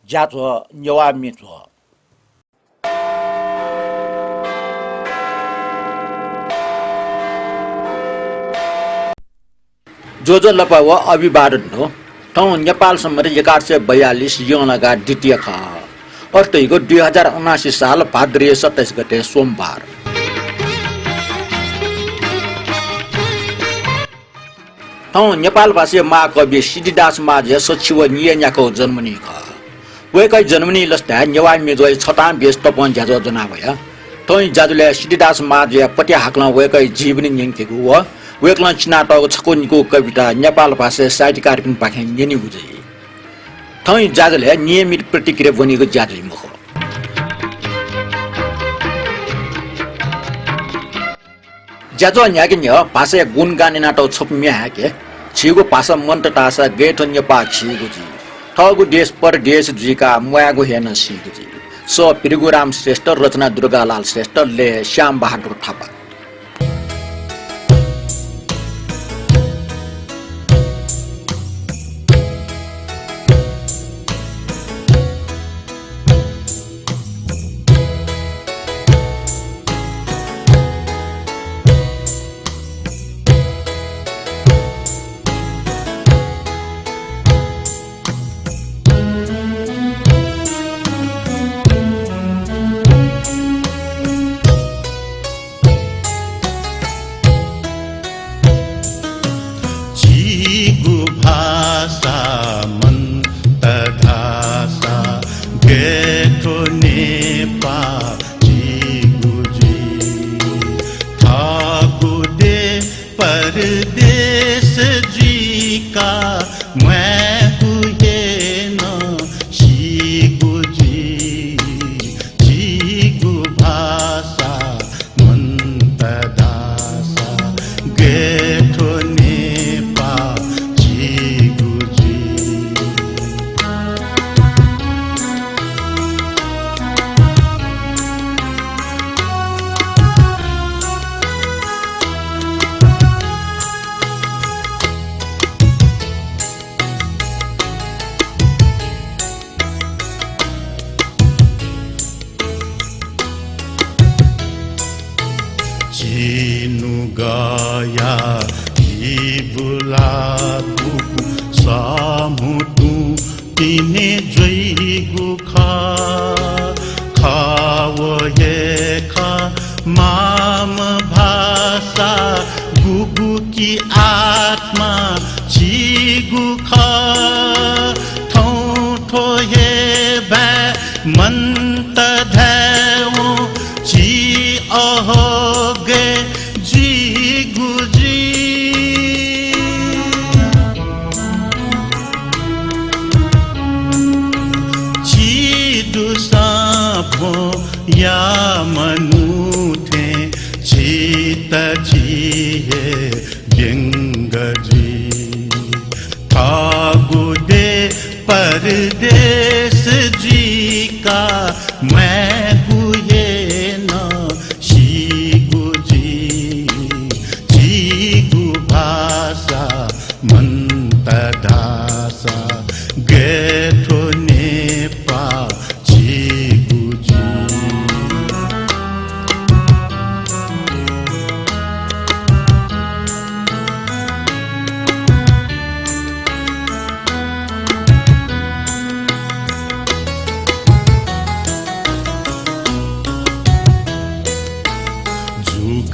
叫做牛蛙民族。जो लपा व अभिवादन हो ठाउँ नेपाल सम्बन्धी 1142 यौनगा द्वितीय ख अर्थको 2079 साल भाद्र 27 गते सोमबार ठाउँ नेपाल भाषी महाकवि सिद्धिदास माझे सचिव नियन्याको जन्मनी ख वेकै जन्मनी लस्ता नेवा मेजोय छताम बेस तपन ज्याजो जनावया तै जाजुले सिद्धिदास माझे पट्या हाक्ला वेकै जीवनी नियन्केको व वेक्ला चिनाटको छकोनीको कविता नेपाल भाषा साहित्य कार्यक्रम पाखे नेनी बुझे थै जाजले नियमित प्रतिक्रिया बनेको ज्याजै मुख ज्याजो न्यागिन्य भाषा गुणगान नाटक छप्म्या हाके छिगो भाषा मन्त्रतासा गेठ नेपा छिगो जी ठगु देश परदेश जीका मुयागो हेन सिगो जी स पिरगुराम श्रेष्ठ रचना दुर्गालाल श्रेष्ठ ले श्याम बहादुर थापा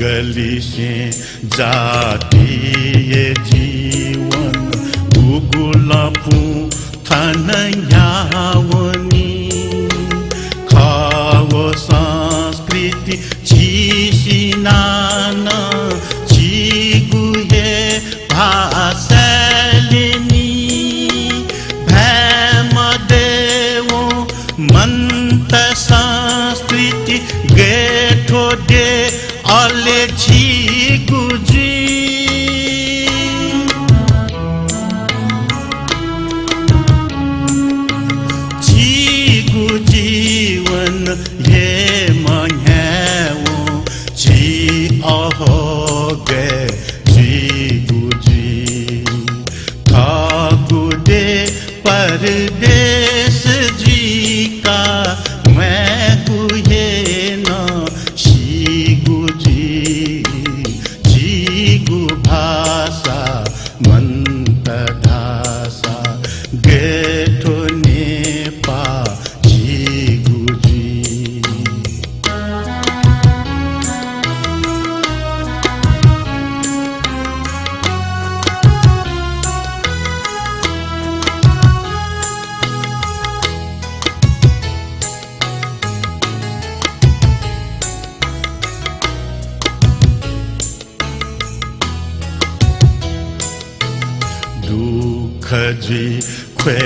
गली से जातीय जीवन गुगुलपु थनयावनी खावो संस्कृति छिसिनान छिगुये भाषालिनी भैमदेवो मन्त संस्कृति गेठो दे अले छिगुजी छिगु जीवन ये मन्याओ छि अहो गे छिगुजी थागु दे परदेश जी जी ख्वे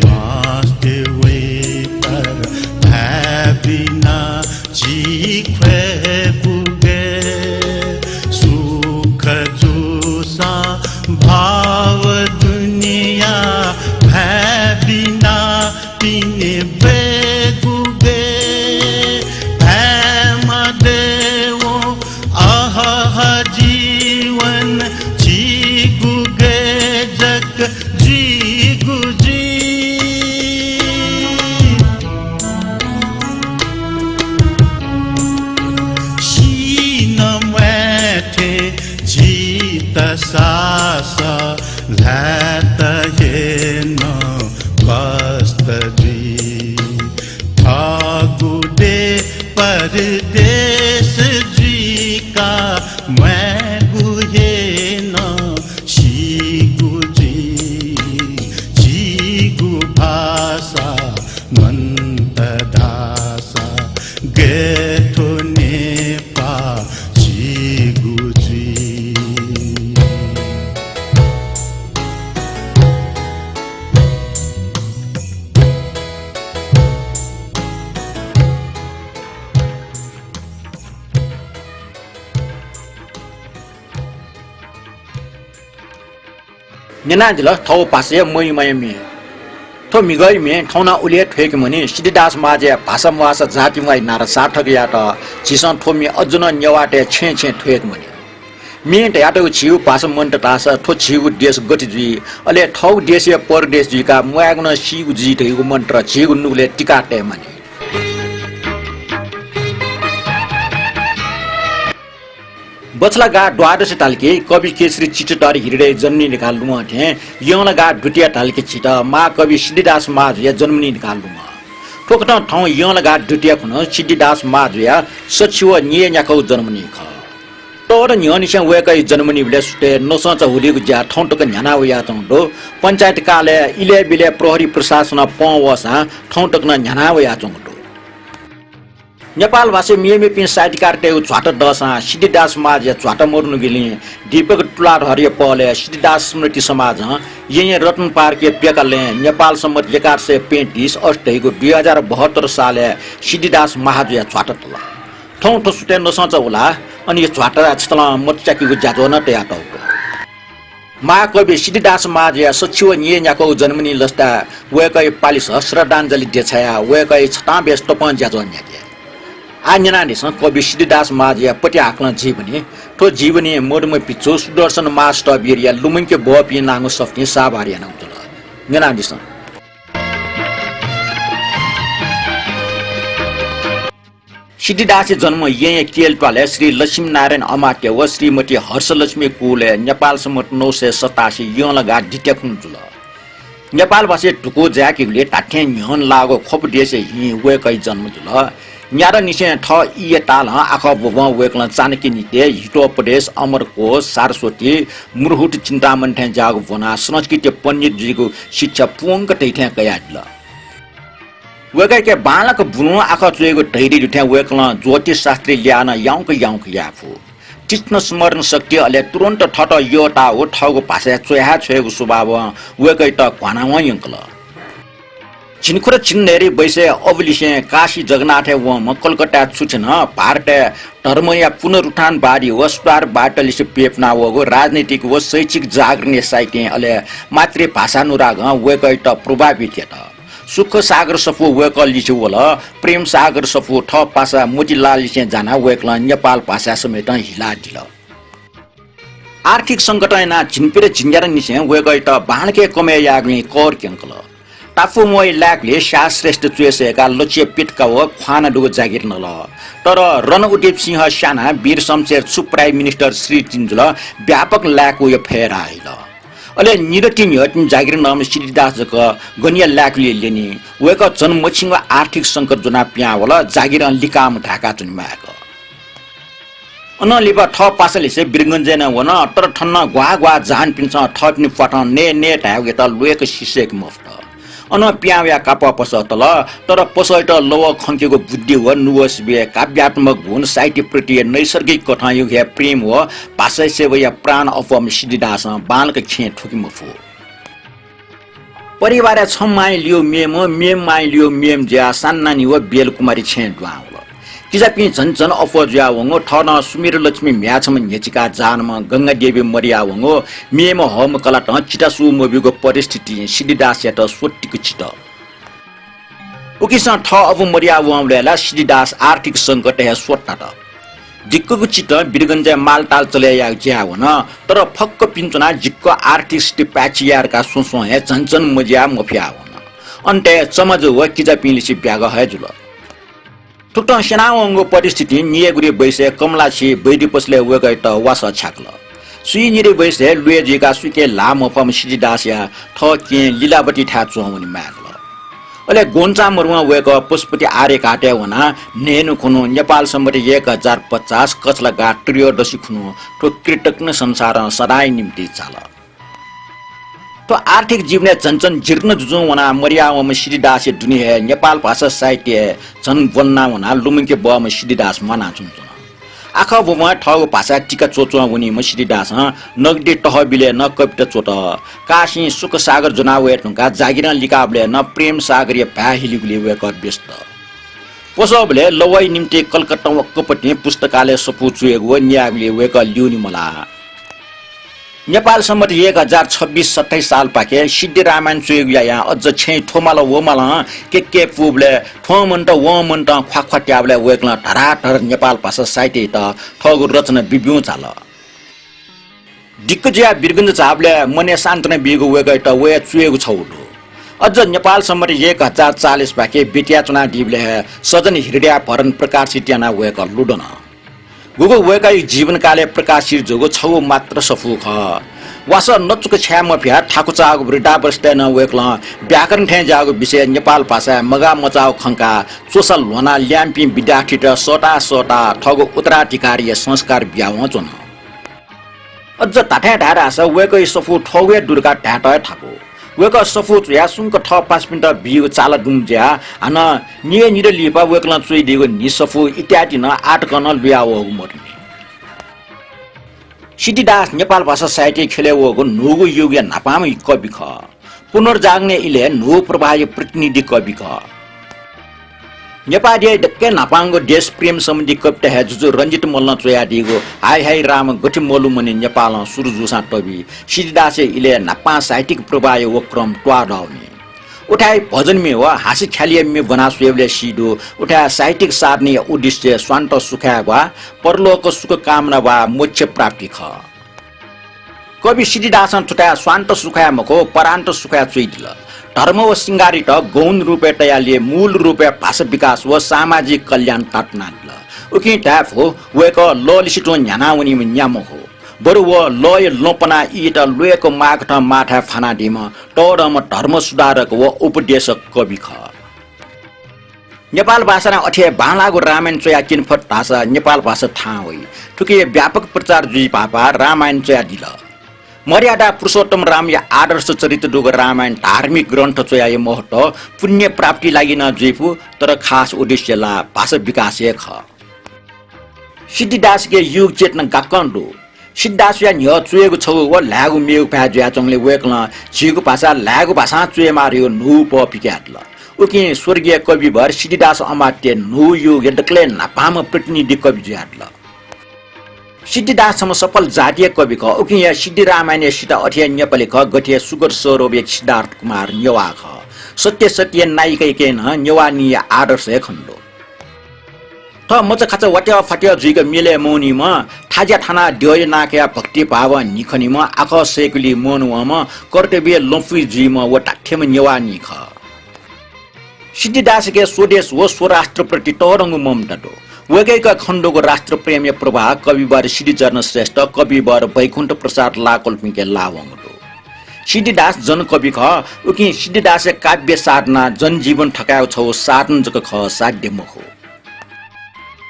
मास्ते वे तर भाबिना जी ख्वे बुगे सुख जुसा भाव दुनिया भाबिना पिने बेगुगे भैमदेवो अह जीवन जी गुगे जग जी गुजी शीनमैथे जीत सास लैत ये न कस्त जी ठाकुदे परदेश जी का मैं गुहे न शीगु भाषा मंत दासा गेठो नेपा जीगुजी निनाजिल थौ पासे मै मयमी थो मिगै मे ठौना उले ठेक मनि सिद्धिदास माजे भाषा मुआसा जाति वाइ नारा सार्थक यात छिसन थोमी अजुन न्यवाटे छे छे ठेक मनि मिट याटो छिउ पास मन्ट तास थो छिउ देश गति जुइ अले ठौ देशीय परदेश जुइका मुयागन सिगु जी ठेगु मन्त्र छिगु नुले टिकाटे मनि बचलागा द्वादश तालके कवि केसरी चिटटर हिरडे जन्मनी निकाल्नुमा थे यङलगा दुटिया तालके चिट मा कवि सिद्धिदास माझुया जन्मनी निकाल्नुमा ठोकट ठाउँ यङलगा दुटिया खुन सिद्धिदास माझुया सचिव निये न्याकौ जन्मनी ख तोर न्यनिस वेकै जन्मनी बिले सुते नसच हुलिगु ज्या ठौँ टक न्याना वया चंडो पञ्चायत काले इले बिले प्रहरी प्रशासन पवसा ठौँ टक न्याना वया चंडो नेपाल भाषा मिएमे पिन साहित्यकार टेउ छ्वाट दशा सिद्धिदास समाज या छ्वाट मर्नु गेली दीपक टुलार हरिय पले सिद्धिदास स्मृति समाज यही रत्न पार्के पेकले नेपाल सम्मत 1135 अष्टैको 2072 साले सिद्धिदास महाजु या छ्वाट तल ठौँ ठो सुते नसच होला अनि यो छ्वाट छतल मच्चाकीको ज्याजो न टेयाटौ महाकवि सिद्धिदास महाज या सचिव निये न्याकौ जन्मनी लस्ता वेकै पालिस श्रद्धाञ्जली देछाया वेकै छटा बेस टपन ज्याजो न्याके आन्यनानिस कवि सिद्धिदास माझिया पति आक्लन जीवनी ठो जीवनी मोडम पिचो सुदर्शन मास्टर बिरिया लुमंके बपि नांगो सफ्नी साभारिया नउतल नेनानिस सिद्धिदास जन्म यही केलटवाले श्री लक्ष्मीनारायण अमात्य व श्रीमती हर्षलक्ष्मी कुले नेपाल सम्मत 987 यङलगा दिट्याखुन्जुल नेपाल भाषा टुको ज्याकीले टाठ्या न्यन लागो खोप देशे हि वेकै जन्म जुल न्यारा निसे ठ इए ताल आख बव वेकल चाणक्य निते हितोपदेश अमरकोश सरस्वती मुरहुट चिन्तामन थे जाग वना संस्कृत पंडित जीको शिक्षा पुंग तैथे कयाडल वेकै के बालक बुनु आख चुएको ढैरी दुथे वेकल ज्योतिष शास्त्री ल्यान याउक याफु कृष्ण स्मरण शक्ति अले तुरन्त ठट यो ता हो ठगो भाषा चोया छेगु स्वभाव वेकै त घनावा यंकल चिनखुर चिन्नेरी बैसे अवलिसे काशी जगन्नाथ व कलकत्ता छुचन भारत धर्मया पुनरुत्थानवादी वस्तार बाटलिसे पेपना वगो राजनीतिक व शैक्षिक जागरण साहित्य अले मातृभाषा नुराग वेकै त प्रभावित त सुख सागर सफु वेकल लिसे वल प्रेम सागर सफु ठ पासा मोतीलाल लिसे जाना वेकल नेपाल भाषा समेत हिला दिल आर्थिक संकट ना झिनपिरे झिन्यार निसे वेकै त बाणके कमे याग्ने कर क्यांकल टाफु मोय लाग्ले शाश्रेष्ठ चुएसेका लक्ष्य पिटका व खाना डुगो जागिर नल तर रणउदेव सिंह साना वीर शमशेर सु प्राइम मिनिस्टर श्री चिन्जुल व्यापक ल्याकको यो फेर आइल अले निरति निहटिन जागिर नाम सिद्धिदास जक गनिया ल्याकले लेनी वेक जन्मछिङ आर्थिक संकट जना प्यावला जागिर लिकाम ढाका चुनमाक अनलिबा ठ पासले से बिरगन्जेन वन तर ठन्न ग्वा ग्वा जान पिन्छ ठप्नि पठाउन ने ढागे त लुएक शिशेक मफ्त अन प्याव्या काप पसतल तर पसैट लव खङ्केको बुद्धि व नुवस बे काव्यात्मक गुण साहित्य प्रति नैसर्गिक कथायुग या प्रेम व भाषा सेवा या प्राण अफम सिद्धिदास बालक खे ठुकी मफु परिवार छमाइ लियो मेम माइ लियो मेम ज्या सान्नानी व बेल कुमारी छे ड्वाउल किजापि झन अफज्या वंगो ठन सुमिर लक्ष्मी म्याछम नेचिका जानमा गंगा देवी मरिया वंगो मेम हम कला त चिटासु मोबिगो परिस्थिति सिद्धिदास यात सोटिको चिट उकिसा ठ अब मरिया वंगलेला सिद्धिदास आर्थिक संकट हे सोटा त जिक्को चिट बिरगन्जा मालटाल चले या ज्या वन तर फक्क पिन्चना जिक्को आर्थिक स्थिति प्याचियारका सोसो हे झन मजिया मफिया वन अन्ते चमज व किजापिलिसी ब्याग है जुल टुट सेनावंगो परिस्थिति नियगुरी बैसे कमलासी बैदी पसले वेगै त वास छाक्ल सुई निरे बैसे लुएजीका सुके लामो फम सिद्धिदासया ठ के लीलावती ठा चोवनी मागल अले गोन्चा मरुवा वेक पुष्पति आर्य काटे वना नेनु खुनु नेपाल सम्बन्धी 1050 कचला गा त्रयोदशी खुनु तो कृतज्ञ संसार सदाय निम्ति चाल तो आर्थिक जीवने झन्झन जीर्ण जुजु वना मरियावम सिद्धिदास दुनिया नेपाल भाषा साहित्य झन वन्ना वना लुमुके बम सिद्धिदास मना चुन्छ आखा बम ठगो भाषा टिका चोचो वनी म सिद्धिदास नगदी टहबिले न कविता चोट काशी सुख सागर जनावे टुका जागिर लिकाबले न प्रेम सागरीय भाहिलिगुले वेक व्यस्त पोसबले लवै निम्ति कलकत्ता वक्कपटि पुस्तकालय सपु चुएको न्यागले वेक ल्युनी मला नेपाल सम्बन्धी 1026-27 साल पाके सिद्धि रामायण चुएको या अझ छै ठोमाल वमाल के पुबले ठोमन्ट वमन्ट ख्वाख्वाट्याबले वेकला धराधर नेपाल भाषा साहित्य त ठगु रचना बिब्यु चाल दिक्कजिया बिरगन्ज चाबले मने शान्तने बिगु वेगै त वे चुएको छौडो अझ नेपाल सम्बन्धी 1040 पाके बिटिया चुना दिबले सजन हृदय भरन प्रकाशित याना वेक लुडन गुगो वेकाई जीवनकाले प्रकाशित जोगो छौ मात्र सफु ख वास नचुक छ्याम फ्या ठाकु चागो वृद्धा बस्दैन वेकला व्याकरण ठे जागो विषय नेपाल भाषा मगा मचाउ खंका सोसल होना ल्याम्पी विद्यार्थी र सोटा ठगो उत्तराधिकारी संस्कार ब्याउ जोन अझ ताठे ढारा स वेकै सफु ठौगे दुर्गा ढाटा ठाको वेक सफु या सुंक ठ 5 मिनेट बिउ चाल दुम्ज्या अन निए निर लिपा वेकला चुइ दिगो नि सफु इत्यादि न आटकन लुयाओ मर्ने सिद्धिदास नेपाल भाषा साहित्य खेलेवको नुगु युग नापाम कवि ख पुनर्जाग्ने इले नु प्रभावी प्रतिनिधि कवि ख नेपाली डक्के नापाङ्गो देश प्रेम सम्बन्धी कविता है जुजु रञ्जित मल्ल चोया दिगो हाई राम गठि मोलु मनि नेपाल सुरजुसा टबी सिद्धिदास इले नापा साहित्यिक प्रवाह व क्रम ट्वाडाउने उठाई भजन में व हाँसी ख्यालिए में बना सुएवले सिडो उठा साहित्यिक सार्ने उद्देश्य स्वान्त सुखा वा परलोक सुख कामना वा मोक्ष प्राप्ति ख कवि सिद्धिदास छुटा स्वान्त सुखा मको परान्त सुखा चुइदिल धर्म व सिंगारी त गौण रूपे तयाले मूल रूपे भाषा विकास व सामाजिक कल्याण ताट्नाल उकि ट्याफ हो वेक ललिसिटो न्यानाउनी न्याम हो बरु व लय लोपना इट लुएको मागठ माठा फाना दिम टरम धर्म सुधारक व उपदेशक कवि ख नेपाल भाषा अठे बालागो रामायण चोया किनफट भाषा नेपाल भाषा था होइ ठुके व्यापक प्रचार जुइ पापा रामायण चोया दिल मर्यादा पुरुषोत्तम राम या आदर्श चरित्र दुग रामायण धार्मिक ग्रन्थ चोया महत्व पुण्य प्राप्ति लागि न जुइफु तर खास उद्देश्य ला भाषा विकास ख सिद्धिदास के युग चेतन गाकन्डो सिद्धास या न्य चुएको छौ व लागु मेउ पा ज्याचङले वेकला झिगु भाषा लागु भाषा चुए मार्यो नु प पिक्याटल उकि स्वर्गीय कवि भर सिद्धिदास अमात्य नु युग यदकले नापाम प्रतिनिधि कवि ज्याटल सिद्धिदाससम्म सफल जातीय कवि ख उकि या सिद्धि रामायण सिता अठिया नेपाली ख गठिया सुगर स्वरूप एक सिद्धार्थ कुमार नेवा ख सत्य सत्य नायिकै केन नेवा नि आदर्श खण्डो त मच खाच वट्या फट्या जुइक मिले मौनी म थाजा थाना ड्योय नाक्या भक्ति भाव निखनी म आख सेकुली मनुवा म कर्तव्य लम्फुइ जुइ म व टाठ्यम नेवा नि ख सिद्धिदास के स्वदेश व स्वराष्ट्र प्रति तरंग ममता वेगैका खण्डको राष्ट्र प्रेम प्रवाह कविवर सिद्धिचरण श्रेष्ठ कविवर वैकुण्ठ प्रसाद लाकल्पिके लावङडो सिद्धिदास जनकवि ख उकि सिद्धिदास काव्य साधना जनजीवन ठकायो छौ साधन जक ख साध्य मुख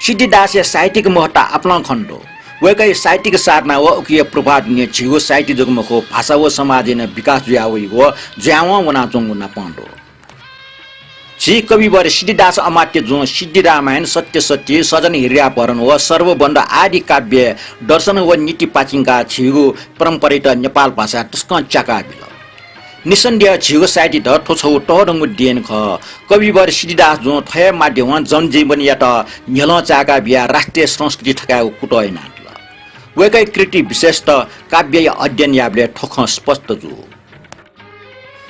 सिद्धिदास साहित्यिक महत्ता अपना खण्डो वेकै साहित्यिक साधना व उकि प्रभाव ने छिगो साहित्य जग मुख भाषा व समाज ने विकास जुयावइ व ज्यावा वना चंगु न पण्डो जी कविवर सिद्धिदास अमात्य जो सिद्धि रामायण सत्य सत्य सजन हिर्यापरण व सर्वबन्ध आदि काव्य दर्शन व नीति पाचिङका छिगु परम्परित नेपाल भाषा टस्क च्याका बिल निसन्देह झिगो साइटी त ठोछौ टरंगु डिएन ख कविवर सिद्धिदास जो थय माध्यम जनजीवन या त न्यल चाका बिया राष्ट्रिय संस्कृति ठकाउ कुटय नाटल वेकै कृति विशेष त काव्य अध्ययन याबले ठोख स्पष्ट जु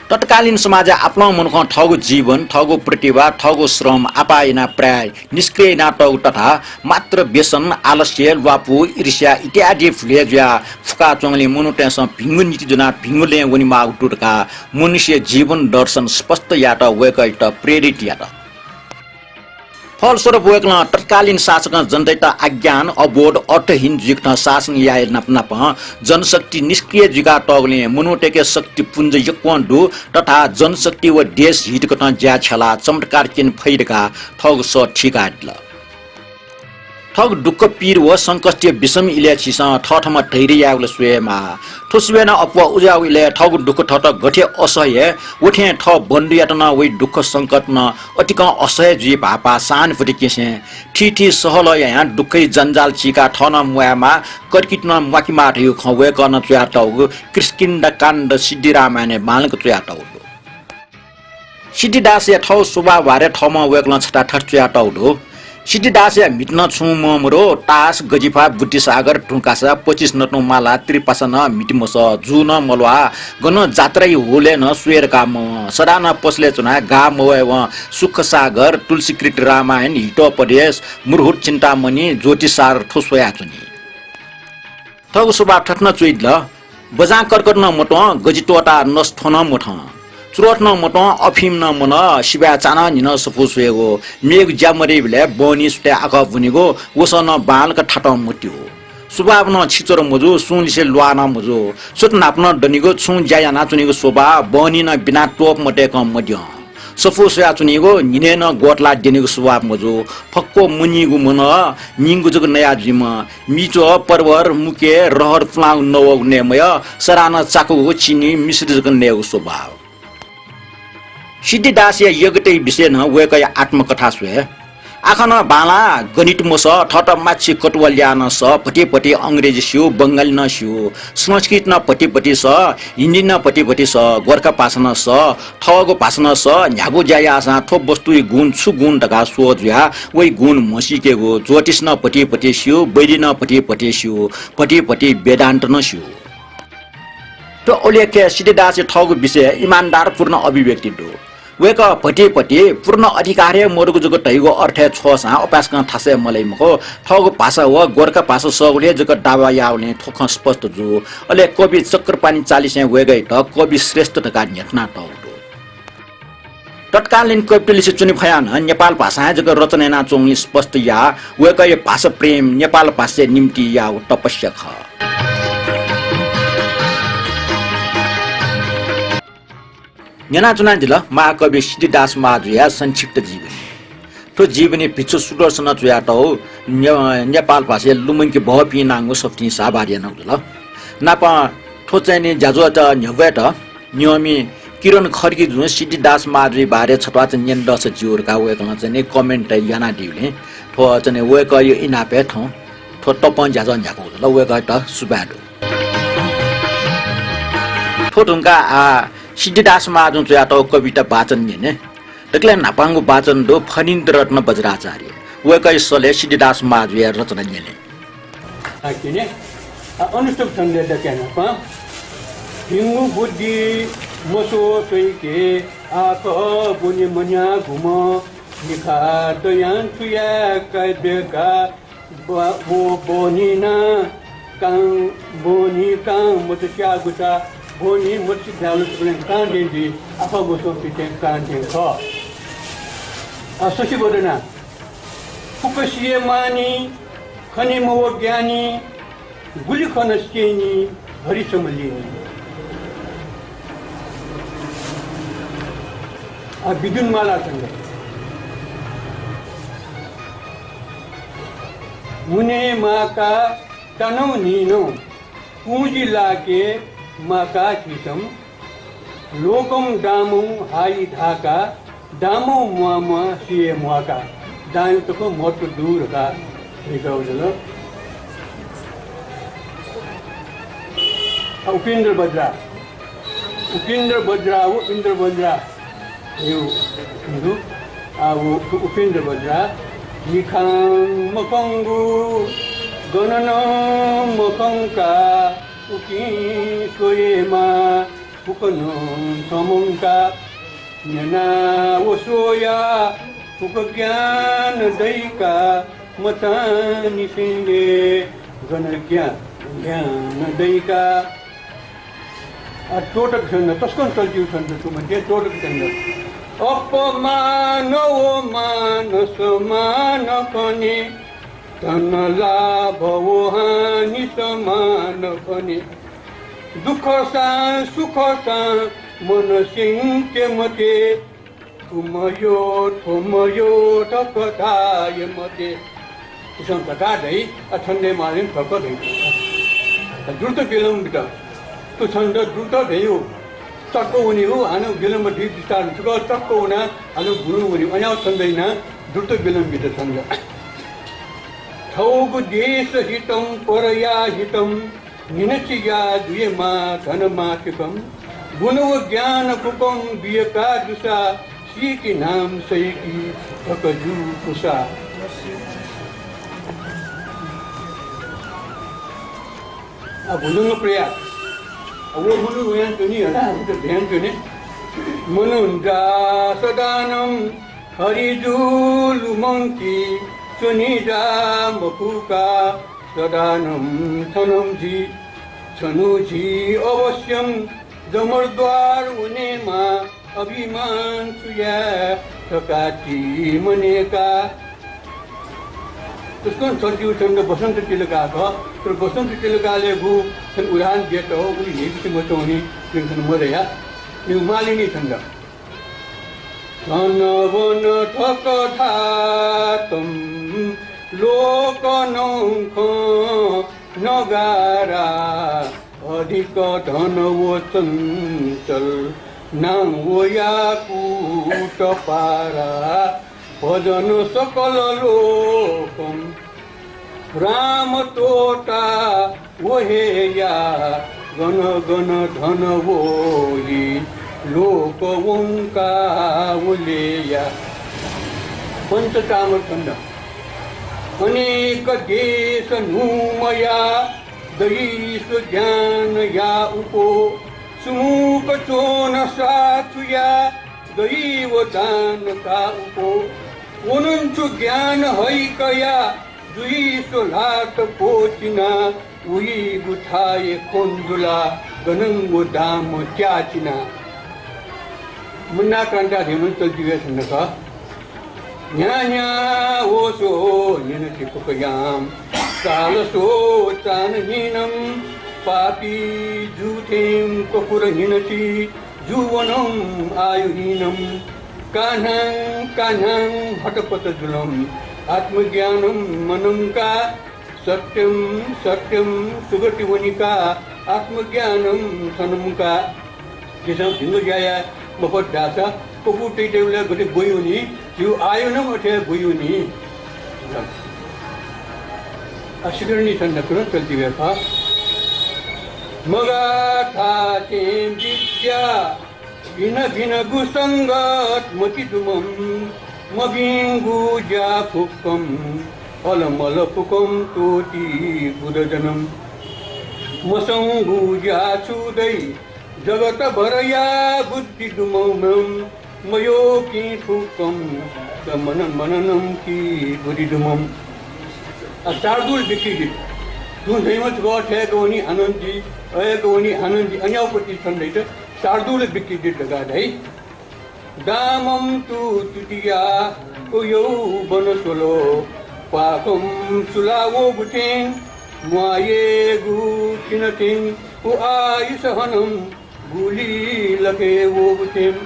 तत्कालीन समाज आफ्नो मनको ठगु जीवन ठगु प्रतिभा ठगु श्रम आपायना प्राय निष्क्रिय नाटक तथा मात्र व्यसन आलस्य लवापु ईर्ष्या इत्यादि फुलेज्या फुका चोङले मुनुटेस भिंगु नीति जुना भिंगुले वनि माउटुका मनुष्य जीवन दर्शन स्पष्ट यात वेकैत प्रेरित यात फलस्वरूप वेकला तत्कालीन शासक जनता अज्ञान अबोध अर्थहीन जिक्न शासन याय नपनप जनशक्ति निष्क्रिय जिगा टगले मुनुटेके शक्ति पुञ्ज यक्वन्दु तथा जनशक्ति व देश हितको त ज्या छला चमत्कार किन फैरका ठग स ठिकाडल ठग दुःख पीर व संकष्टीय विषम इल्याछिस ठठमा धैर्याउल स्वयमा ठोसवेन अपवा उजाउले ठग दुःख ठट गठे असह्य उठे ठ बन्दियाटन वै दुःख संकट न अतिक असह्य जी पापा सान फुटी केसे ठीठी सहल यहाँ दुःखै जन्जाल चिका ठन मुयामा कर्किट न माकिमा थियो खवे गर्न च्याटौ कृष्किन्द काण्ड सिद्धि रामायण बालक च्याटौ सिद्धिदास या ठौ सुबा भारे ठमा वेक्ल छटा ठट च्याटौ दो सिद्धिदास या मिट्न छु ममरो टास गजिफा बुद्धि सागर ढुकासा 25 नटनो माला त्रिपासन मिटिमस जुन मलवा गन जात्रै होले न स्वेरका म सदान पसले चुना गा मव सुख सागर तुलसीकृत रामायण हितोपदेश मुरहुट चिन्तामणि ज्योतिषार ठोसोया चुनी ठग सुबा ठट्न चुइदल बजा कर्कट न मट गजिटोटा नस्थन मठ चुरोट न मट अफिम न मन शिवा चाना निन सफुसुएगो मेघ ज्यामरे बिले बनी सुटे आख बुनेगो वसन बालक ठाट मुट्यो सुबाब न छिचोर मजु सुनसे लुआ न मजु सुत नाप्न डनिगो छु ज्याया ना चुनिगो सोबा बनी न बिना टोप मटे कम मड्यो सफुसुया चुनिगो निने न गोटला दिनेगो सुबाब मजु फक्को मुनिगु मन निंगु जग नया जिम मिचो परवर मुके रहर फ्लाउ नवग नेमय सराना चाकु चिनी मिश्र जग नेगो सोबाब सिद्धिदास या यगतै विषय न वेकै आत्मकथा सुए आखन बाला गणित मस ठट माछी कटवल्या न स पटिपटि अंग्रेजी सिउ बंगाली न सिउ संस्कृत न पटिपटि स हिन्दी न पटिपटि स गोर्खा भाषा स ठगो भाषा स न्यागो ज्याया आसा थोप वस्तु गुण छु गुण तका सोज्या वै गुण मसिकेगो ज्योतिष न पटिपटि सिउ वैदी न पटिपटि सिउ पटिपटि वेदान्त न सिउ तो ओलेखे सिद्धिदास ठगो विषय इमानदार पूर्ण अभिव्यक्ति दो वेक पटिपटि पूर्ण अधिकार मोरगु जुग टैगो अर्थ छोसा अपासका थासे मलाई मको ठगो भाषा व गोर्खा भाषा सगले जुग दावा याउने ठोख स्पष्ट जु अले कवि चक्रपानी 40 वेगै त कवि श्रेष्ठ तका नेतना त तत्कालीन कविले चुनि भयान नेपाल भाषा जुग रचना चोङली स्पष्ट या वेकै भाषा प्रेम नेपाल भाषा निम्ति या तपस्या ख न्याना चुना जिल्ला महाकवि सिद्धिदास महाजुया संक्षिप्त जीवनी तो जीवनी पिछु सुदर्शन चुया त हो नेपाल भाषा लुमंकी भपि नांगो सफ्टी साबारिया नउल नापा ठोचैनी जाजो त न्यवे त नियमी किरण खर्की जुन सिद्धिदास महाजु बारे छटवा च न्यन दस जिउरका वेकन चाहिँ कमेन्ट याना दिउले ठो चाहिँ वेक यो इनापे ठो ठो तपन जाजो न्याको ल वेक त सुबाडो ठो ढुंगा सिद्धिदास महाजु चाहिँ त कविता वाचन ने तकले नापांगु वाचन दो फणीन्द्र रत्न वज्राचार्य वेकै सले सिद्धिदास महाजु रचना नेले आकिने अनुष्टुप छन्दले दकेन प हिंगु बुद्धि मसो सोइके आक बुनि मन्या घुम निखा तयान छुया कायदेका बो बोनिना कां बोनी कां मुतच्या गुसा बोनी मुत्ति दालु पुलेन कां देजी आफा गोसो पिते कां दे ख असोसी बोदना फुकसिए मानी खनि मव ज्ञानी गुली खनस्केनी हरि समलिनी आ बिजुन माला संग मुने माका तनौ नीनो पूंजी लाके माका चितम लोकम दामु हाई धाका दामु मुआमा सिए मुआका दायु तको मोट दूर का रिकाउजलो उपेन्द्र बद्रा उपेन्द्र बज्रा हो इन्द्र बज्रा यो हिन्दू उपेन्द्र बज्रा निखाङ मकङ्गु गणन मकङ्का उकि सोएमा फुकन समङ्का न्याना वसोया फुक ज्ञान दैका मता निसिङ्गे गण ज्ञान दैका तोटक छन्द तस्कन चल्तीव छन्द मध्ये तोटक छन्द अपमान ओ मान समान पनि धन लाभ ओ हानि समान पनि दुःख सा सुख सा मन सिंके मते तुमयो थोमयो ठकथाय मते त्यसम कथादै अछन्दै मालिन ठकदै द्रुत विलम्बित तो छंद द्रुत भयो चक्को हुने हो हानु विलम्ब ढिक विस्तार हुन्छ चक्को हुना हानु गुरु हुने अन्या छन्दैन द्रुत विलम्बित छन्द थौगु देश हितम परया हितम निनचिया दुयमा धनमा फिकम गुणव ज्ञान कुकम बियका दुसा सीकी नाम सैकी ठकजु कुसा भुलुङ प्रयास वो मनु ध्यान सुनी है ध्यान सुने मनुंजा सदानम हरिजूल मंकी सुनीजा मफुका सदानम थनम जी छनु जी अवश्यम जमरद्वार उने मा अभिमान सुया थकाती मनेका त्यसको चल्तीव छन्द बसन्त तिलका तर बसन्त तिलकाले भू छन् उडान दिएट हो उनी हेबिस मचाउने छन् मरया यो मालिनी छन्द धन वन ठक थातम लोक नौख नगारा अधिक धन वो चञ्चल नाङ वो याकुट पारा भजन सकल लोकम राम तोटा वहेया गण गण धन वोही लोक वंका उलेया पंचकामर छन्द अनेक देश नुमया दैस ज्ञान या उपो सुमुख चोन साचुया दैव दान का उपो ओनुंचु ज्ञान हैकया दुई सोलाट पोचिना उही गुठाए कोंदुला गनंगो दाम त्याचिना मुन्ना कांटा धेमन चल्तीवे छन्द न्या न्या ओसो निन चिपकयाम कालसो चानहीनम पापी झूठेम कपुर हिनची जुवनम आयुहीनम कान्हां कान्हां हटपट जुलम आत्मज्ञानम मनंका सत्यम सत्यम सुगतिवनिका आत्मज्ञानम सनमका जिसम हिंदू जाया बपट दासा कपुटे देवला गते गोयुनी जु आयुनम अथे गोयुनी अशिकरणी संदर्भ चलती व्यथा मगा था चेम विद्या भिन भिन गुसंगत मति दुमम मबिंगु जा फुकम अलमल फुकम तोटी बुदजनम मसंगु जा छुदै जगत भरया बुद्धि दुमम मयो की फुकम मनन मननम की बुद्धि दुमम शार्दुल विकिजित जुन धैमच गठ गवनी आनंदी अय गवनी आनंदी अन्यापति छन्दैछ शार्दुल विकिजित गादै दामम तु तुतिया उयो बनसोलो पाकम सुलावो बुटेन मुआये गु किनतिन उ आयुसहनम गुली लगे वो बुटेन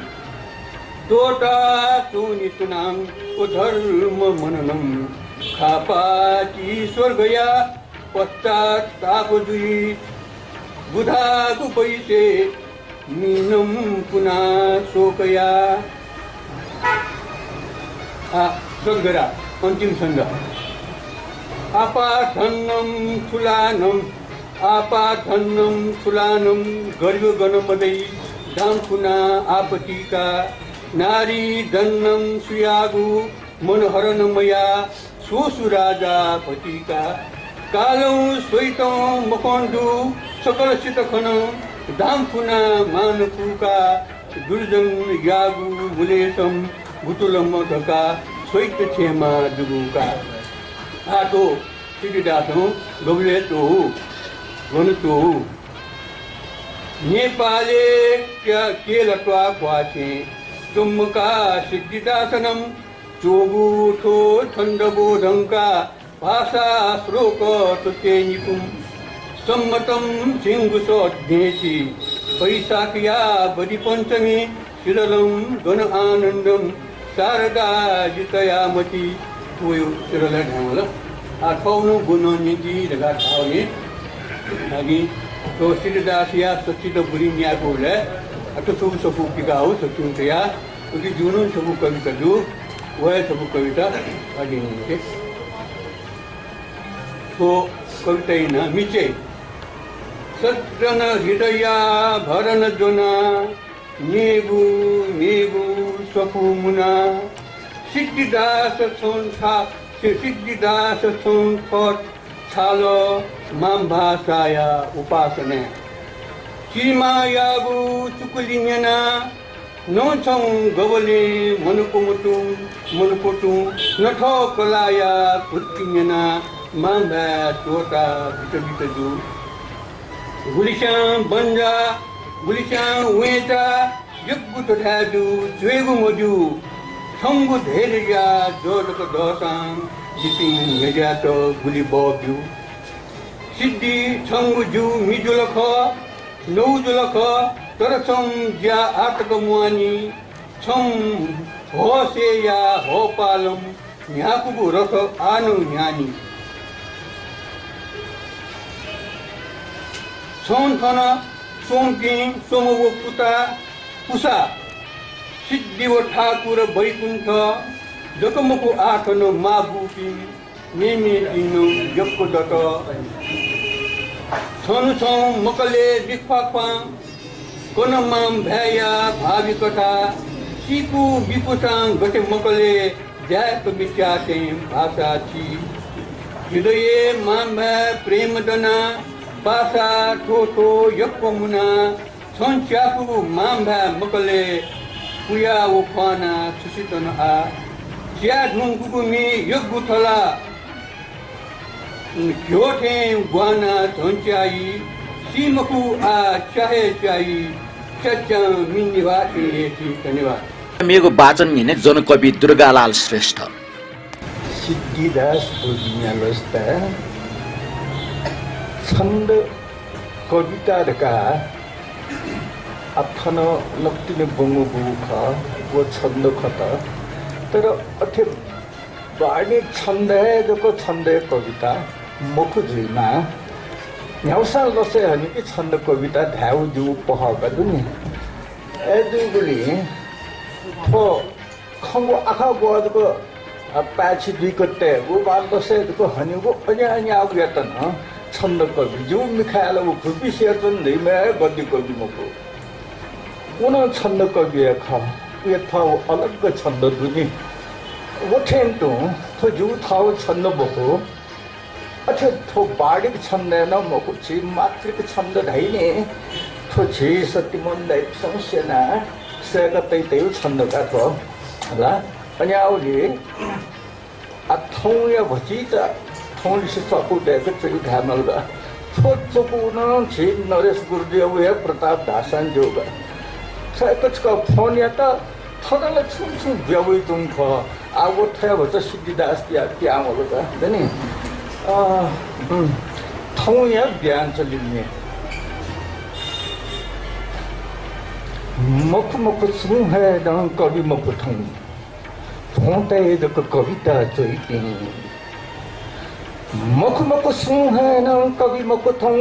तोटा तुनि सुनाम उ धर्म मननम खापाची स्वर्गया पश्चाताप दुई बुधागु पैसे मीनम पुना शोकया स्वर्गरा अंतिम छन्द आपाधन्नम ठुलानम गरीब गणमदै दाम्पुना आपतिका नारी दन्नं सुयागु मनोहरनमया सोसु राजा पतिका कालौं स्वैतौं मकन्दु सकलसित खनौं दाम्पुना मानपुका दुर्जन यागु मुलेशम गुतुलम ढका स्वैत छेमा दुगुका आटो सिद्धिदासौं गबलेतो गनुतो नेपाले के लटवा क्वाचे चुम्का सिद्धिदासनम चोबुठो छन्दबोधंका भाषा श्लोक तुते निपुम सम्मतम सिंहुसोद्धेसी वैशाखया बदि पंचमी शिरलम गण आनंदम शारदा जितयामती तुयो शिरल ढांगल आठौनु गुणनिधि रगा ठाउने लागि तो सिद्धदासिया सचित बुरी न्याकोले अतो सब सबु पिगाओ सचिंतया उकी जुनून सबु कविता जो वह सबु कविता अडिने तो कविता इना मिचे सज्जन हृदया भरन जोना नेगु नेगु सफु मुना सिद्धिदास सोंथा सिद्धिदास सोंथत छालो माम भाषाया उपासने चिमायागु चुकुलिन्यना नोछौं गवले मनुकुमुतु मनुपुटु नठो कलाया कुत्किन्यना माम्भा तोटा बिटबिटजु गुलिशां बन्जा गुलिशां वेटा यग्गु तथाजु ज्वेगु मजु छंगु धेरया जोडक दोसां जितिं यजात गुली बब्यु सिद्धि छंगु जु मिजुलख नौजुलख तरछं ज्या आटक मुआनी छं होसे या हो पालम न्याकुगु रथ आनु न्यानी सोंथन सोंकी सोमवो पुता पुसा सिद्धिव ठाकुर वैकुण्ठ जकमको आठन माबुपी नेमे दिनु यक्को दत छनु छौ मकले बिखपापा कोनमाम भ्याया भावी कथा सिकु बिपुसां गते मकले ज्याक बिचाते भाषा छि हृदय माम्भा प्रेम दना पासा ठोठो यक्को मुना छन्च्याकु माम्भा मकले पुया उफाना सुसितन आ ज्या ढुङ्गुको मे यग्गु थला घ्योठे ग्वाना झन्च्याई सीमकु आ चाहे चाही चच्चा मिन्निवा थिएथि धन्यवाद मेरो वाचन हिने जनकवि दुर्गालाल श्रेष्ठ सिद्धिदास बोजियालस्ता छन्द कविताका आफन लक्तिने बङ्गु ख वो छन्द खत तर अथे बाणी छन्दको छन्द कविता मुखुजुमा न्याउसा लसे हनि कि छन्द कविता ध्याउ जु पहका दुनि एजुगुली थो खंगो आखा गोदको पाछि दुई कट्टे वो बाल लसे को हनिगो अन्य अन्य आउयतन छन्द कवि जु मिखाला वो खुबी सेचन दैमे गद्य कवि मको उन छन्द कवि ख ये था अलग छन्द दुनि वो ठेन्टो थो जु थाउ छन्द बको अच्छा थो बाडिक छन्द न मको छि मात्रिक छन्द धाइने थो छि सतिमन दै समस्याना सेगतै तै छन्द का थो होला अनि आउले आ थौ या भछि त थौली से सकु देको चाहिँ धामल ग छोट चोकु न छि नरेश गुरुदेव या प्रताप दासन जोगा सयकचका फोन या त थदल छु व्यावै तुम ख आगो थया भछ सिद्धिदास त्या आमल ग दनि थौ या ज्ञान चलिने मुख मुख सुन है दं कवि मुख थौ फोंते दक कविता चोइति मुख मुख सुन है दं कवि मुख थौ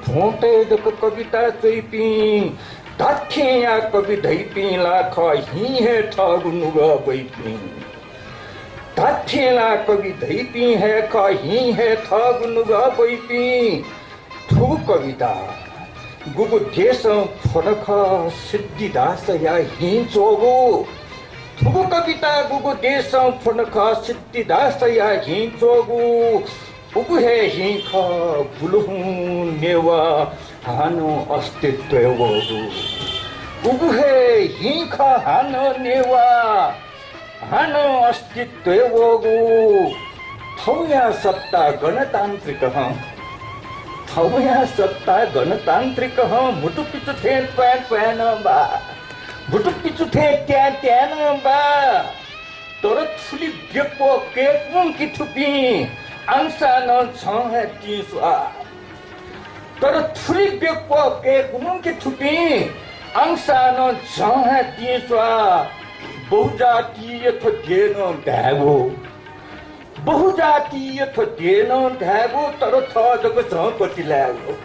फोंते दक कविता चोइपि दाखे या कवि धैपि लाख ही है ठगुनु ग बैपि दाखेला कवि धैपि है ख ही है ठगुनु ग बैपि थु कविता गुगु देश फरक सिद्धिदास या हिंचोगु थुगु कविता गुगु देश फरक सिद्धिदास या हिंचोगु उगु हे हिंख बुलुहु नेवा हानो अस्तित्व वगु उगु हे हिंख हानो नेवा हानो अस्तित्व वगु थौया सत्ता गणतान्त्रिक थौया सत्ता गणतान्त्रिक मुटु पिचु थे प्यान प्यान बा मुटु पिचु थे ट्यान ट्यान बा तर थुली बेपो के कुम कि थुपी अंसा न छ तिसवा तर थुली बेपो के कुम कि थुपी अंसा न छ तिसवा बहुजातीय थ देन ढागो बहुजातीय थ देन ढागो तर थ जग झपटी लाग्यो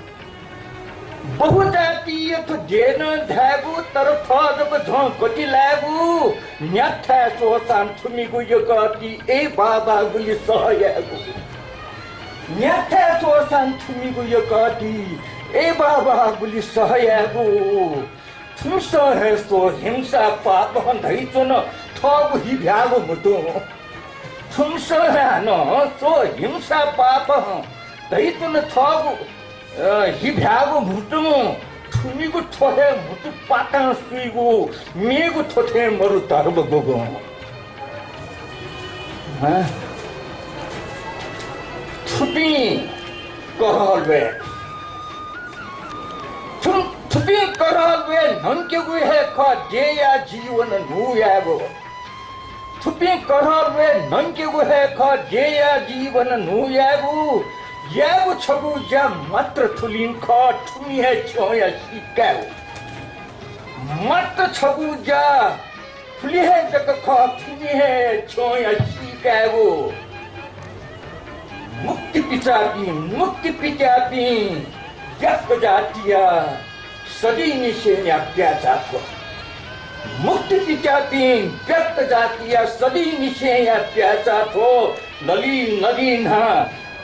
बहुजातीय थ देन ढागो तर थ जग झपटी लाग्यो न्याथा सोसान थुमिगु यो गति ए बाबा गुली सहयागु न्याथा सोसान थुमिगु यो गति ए बाबा गुली सहयागु थुस हे सो हिंसा पाप हन्दै चुन थगु हि भ्यागु मुटु थुम्स न सो हिंसा पाप दैतुन थगु हि भ्यागु मुटु थुमिगु थोहे मुटु पाटा सुइगु मेगु थोथे मरु धर्म गोगु थुपी कहलवे थुपी कहलवे नन्केगु हे ख देया जीवन नुयागो थुपी कहलवे नन्केगु हे ख देया जीवन नुयागु यागु छगु जा मात्र थुलिन ख ठुमी हे छोया सिकाउ मात्र छगु जा थुली हे जक ख ठुमी हे छोया सिकाउ मुक्ति पिचापी जक जातिया सदी निशेन्या प्याचाथो मुक्ति पिचापी जक जातिया सदी निशेन्या प्याचाथो नलीन हा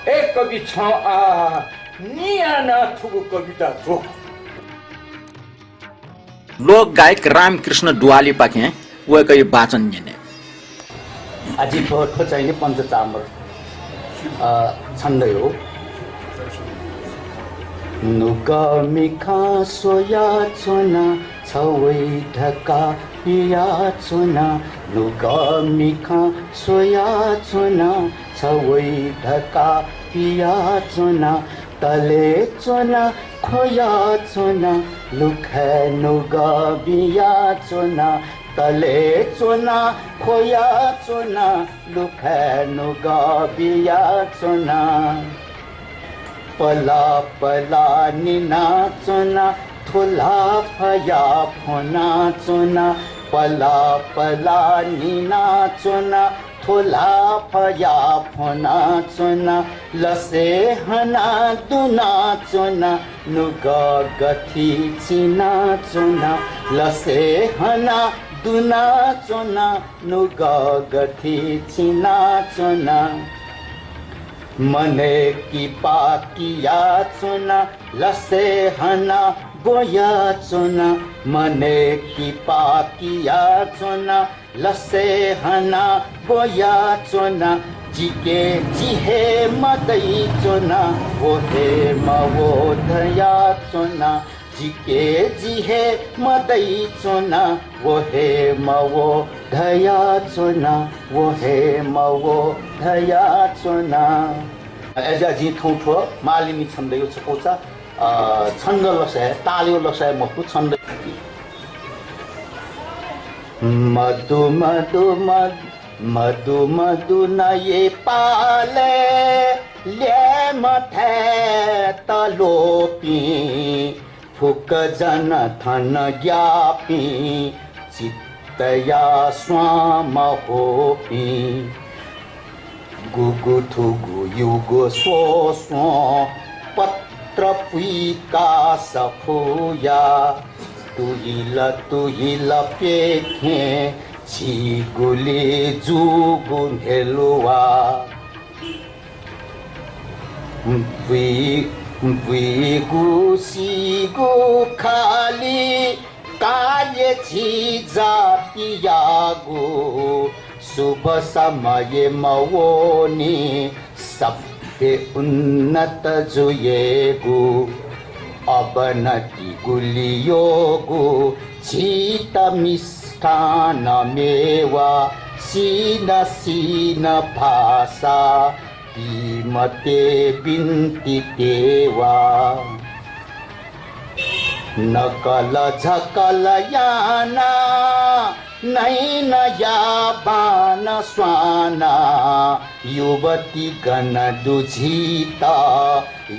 एक कवि छ आ नियाना थुगु कविता थो लोक गायक रामकृष्ण दुवाली पाके वो कई वाचन ने आजि भोट चाहिने पञ्चचामर छन्दै हो नुका मिखा सोया चोना छवै ढका पिया चोना नुका मिखा सोया चोना छवै ढका पिया चोना तले चोना खोया चोना लुखा नुगा बिया चोना तले चोना खोया चोना लुखा नुगा बिया चोना पला पला निना चोना थोला फया फोना चोना पला पला निना चोना थोला फया फोना चोना लसे हना दुना चोना नुगा गथी चिना चोना लसे हना दुना चोना नुगा गथी चिना चोना मने की पाकिया चोना लसे हना बोया चोना मने की पाकिया चोना लसे हना बोया चोना जिके जिहे मदई चोना वो हे मवो धया चोना जिके जिहे मदई चोना वो हे मवो धया चोना वो हे मवो धया चोना एजा जी ठौठो मालिनी छन्दै छकोचा छन्द लसे तालियो लसे मकु छन्द मधु मधु मधु मधु न ये पाले ले मथे तलोपी फुक जन थन ज्ञापी चित्तया स्वाम होपी गुगु थुगु युगो सो सो पत्र पुइका सफुया तुहिल पेखे छिगुले जुगु हेलुवा बुइगु सिगु खाली कार्य छिजा पियागु शुभ समय मवोनी सभ्य उन्नत जुएगु अवनति गुलियोगु चीत मिष्ठान मेवा सीन सीन भाषा मते बिन्ती देवा नकल झकल याना नैन याबान स्वाना युवती गण दुझिता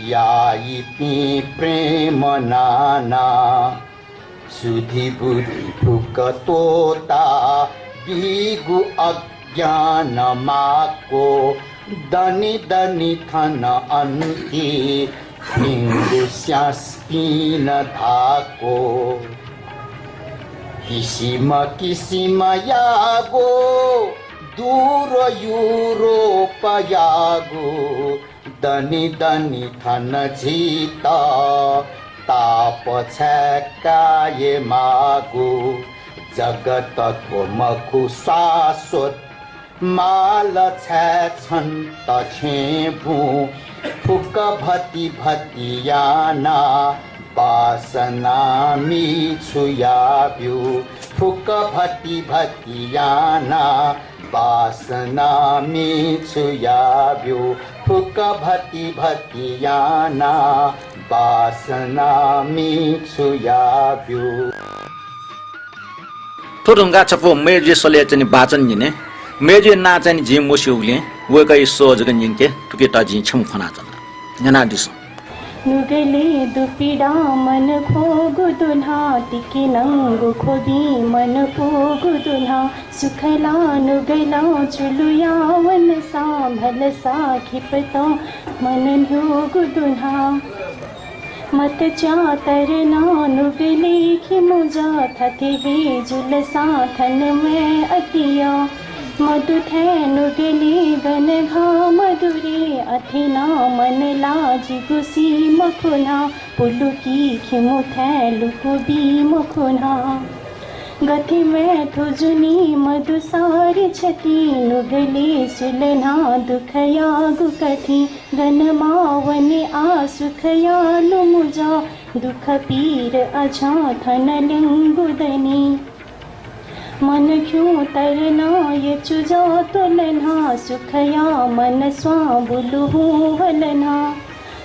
याई पी प्रेम नाना सुधि बुद्धि फुक तोता बिगु अज्ञान माको दनि दनि थन अन्ति हिंगु स्यास्पिन धाको किसिम किसिम यागो दूर यूरोप यागो दनि दनि थन झिता ताप छकाये मागो जगत मखु शाश्वत माल छन् तछेभु फुक भति भतियाना वासना मिछु याब्यु फुक भति भतियाना वासना मिछु याब्यु फुक भति भतियाना वासना मिछु याब्यु थोरंगा छपो मेजे सले चाहिँ बाचन जिने मेजे ना चाहिँ जि मुसिउले वकै सोजगन जिनके तुके त जि छम खना जना जना दिस नुगले दुपिडा मन खोगु दुल्हा टिके नंगु खोबी मन पोगु दुल्हा सुखला नुगला चुलुया वन सा भल सा खिपता मन न्योगु दुल्हा मत चातर नुगले खिमुजा थते हे जुल साथन में अतिया मधु थे नुगले गन घा मधुरे अथिना मन लाजी गुसी मखुना पुलु की खिमु थे लुकुबी मखुना गति में थुजुनी मधु सारी छती नुगले सुलना दुखया गुकथी गन मावने आसुखया लुमुजा दुख पीर अझा थन लिंगुदनी मन क्यों तरना ये चुजा तुलना सुखया मन स्वाबुलु वलना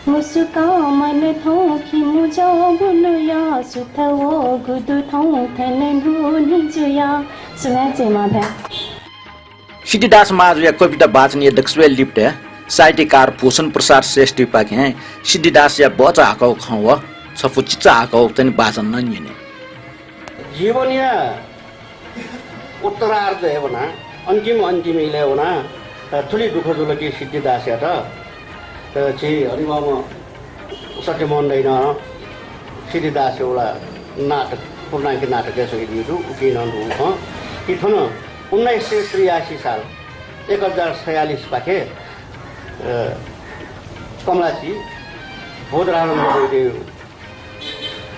मुसुका मन थो खि मुजा बुलुया सुथवो गुदु थो थन धुनि जुया सुनाचे माधे सिद्धिदास महाजुया कविता वाचनीय दक्षवेल लिप्टे साहित्यकार भूषण प्रसाद श्रेष्ठ पाके सिद्धिदास या बचा आकौ खव सफुचिचा आकौ तनि वाचन ननिने जीवनीय उत्तरार्ध हेवना अन्तिम इले होना थुली दुःख जुलकी सिद्धिदास या त छि हरिमाम सत्य मनदैन सिद्धिदास एउटा नाटक पूर्णाङ्की नाटक सहित उकिन हो कि थन 1983 साल 1046 पाके कमलाची बोधरानन्द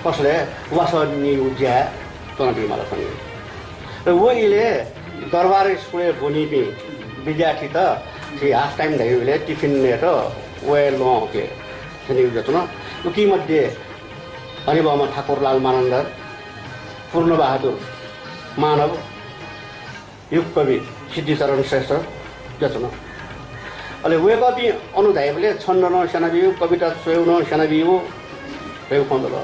कसले वासनी उज्या तनटी मला पनि र वहिले दरबार स्कुल बोनी भी विद्यार्थी त छि हाफ टाइम धैले टिफिन ने त वे लो के छनि जतन उकी मध्ये हरिबामा ठाकुरलाल मानन्दर पूर्ण बहादुर मानव युग कवि सिद्धिचरण श्रेष्ठ जतन अले वे कवि अनुधायले छन्दन सेनाबी कविता सोयउन सेनाबी हो रे खन्दल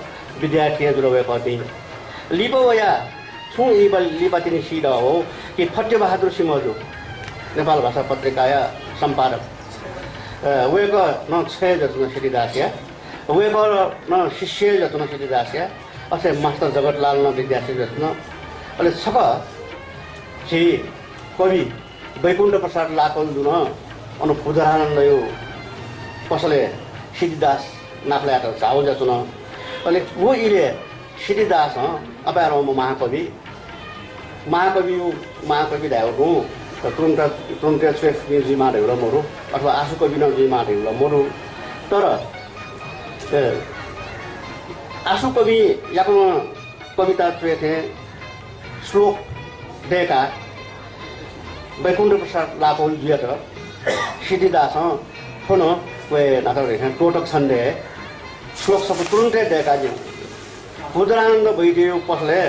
विद्यार्थी जुरो वे कवि लिपोया छु इबल लिपातिनी सिदा हो कि फट्टे बहादुर सिंहजु नेपाल भाषा पत्रिकाया सम्पादक वेको न छे जतन सिद्धिदासया वेको न शिष्य जतन सिद्धिदासया असे मास्टर जगतलाल न विद्यार्थी जतन अले सक छि कवि वैकुण्ठ प्रसाद लाकल दुन अनु फुदरानन्द यो कसले सिद्धिदास नाफल्या त जाउ जतन अले वो इले सिद्धिदास अपारो महाकवि महाकवि धायो तुरुन्त स्वेफ म्युजियममा ढेउला मोरु अथवा आँसु कवि न म्युजियममा ढेउला मोरु तर आसु कवि यापन कविता थे श्लोक देका वैकुण्ठ प्रसाद लापौल जुया त सिद्धिदास फोन वे नाटक रेखा टोटक छन्दे श्लोक सब तुरन्तै देका जो बुद्धानन्द भइदियो पसले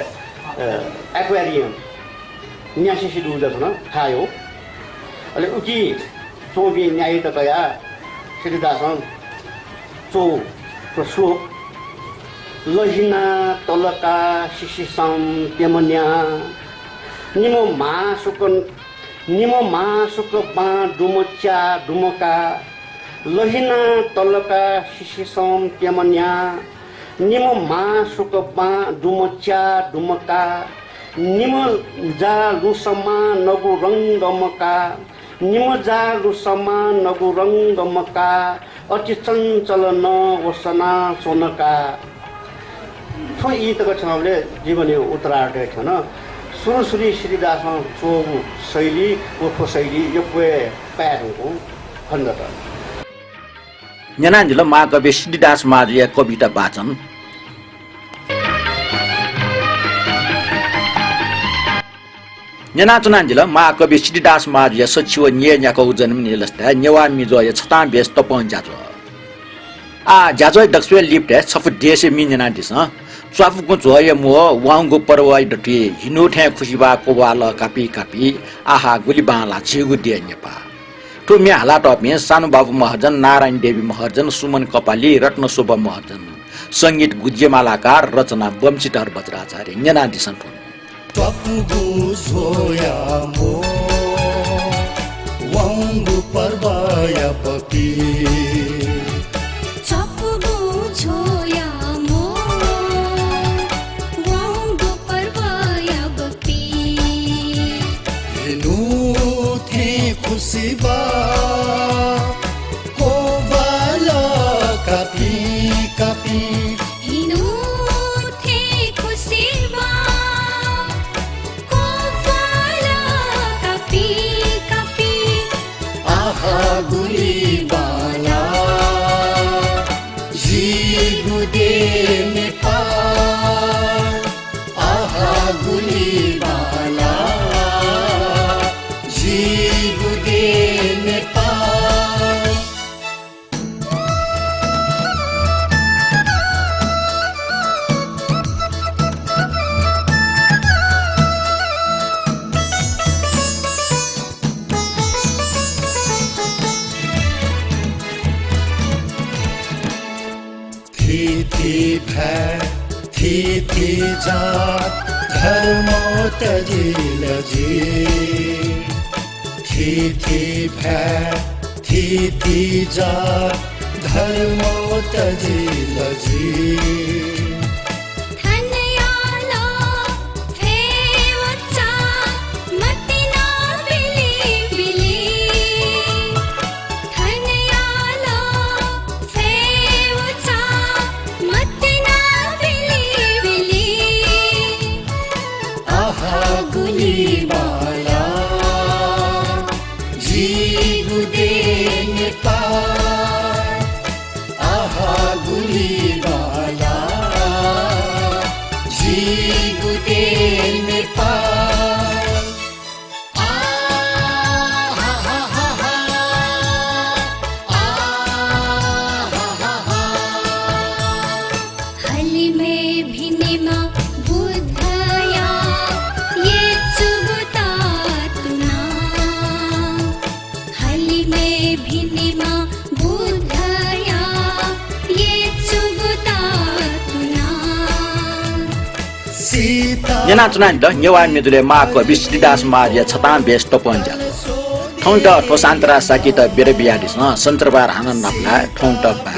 एक्वेरियम न्यासी सिडु जसन खायो अले उकी चोबी न्याय त गया सिद्धिदास चो श्लोक लहिना तलका शिशिसम त्यमन्या निमो मा सुक बा डुमच्या डुमका लहिना तलका शिशिसम त्यमन्या निमो मा सुक बा डुमच्या डुमका निम जा लुसमा नगु रङ्गमका निम जा लुसमा नगु रङ्गमका अति चञ्चल न वसना सोनका थो यी तक छले जीवन उत्तरार्ध छन सुरसुरी श्रीदासमा चो शैली उठो शैली यो पे प्यारको खण्ड त न्यानान्जिल महाकवि सिद्धिदास महाजुया कविता वाचन न्यानाचुनान्जिल महाकवि सिद्धिदास महाजुया सचिव न्याको जन्मनि लस्ता नेवा मिजोय छता बेस तपन जाजो जाजो दक्षवे लिप्टे सफु देशे मिन्जना दिस स्वाफुको जोय मो वांगो परवाइ डटी हिनो ठे खुसिबा कोवाल कापी कापी आहा गुली बाला छिगु दे नेपा तो मे हाला टपमे सानु बाबु महर्जन नारायण देवी महर्जन सुमन कपाली रत्न शोभा महर्जन संगीत गुज्यमालाकार रचना बमसिटर बज्राचार्य न्याना दिसन फोन त्वपुगु जोया मो वांगु परवाया पपी खुशिबा कोवाला कापी कापी इनु थे खुशिबा कोवाला कापी कापी आहा गुली बाला जीगु दे नेपाल आहा गुली बाला जीगु दे नेपाल थी जात धर्म तजिल जी थी जात धर्म तजिल जी न्याना चुनान द नेवा मिदुले महाकवि सिद्धिदास महाजुया छता बेस तपन जाजो ठौंट ठोसान्तरा साकित बेर बियादिस सन्त्रबार हानन नाप्ला ठौंट बा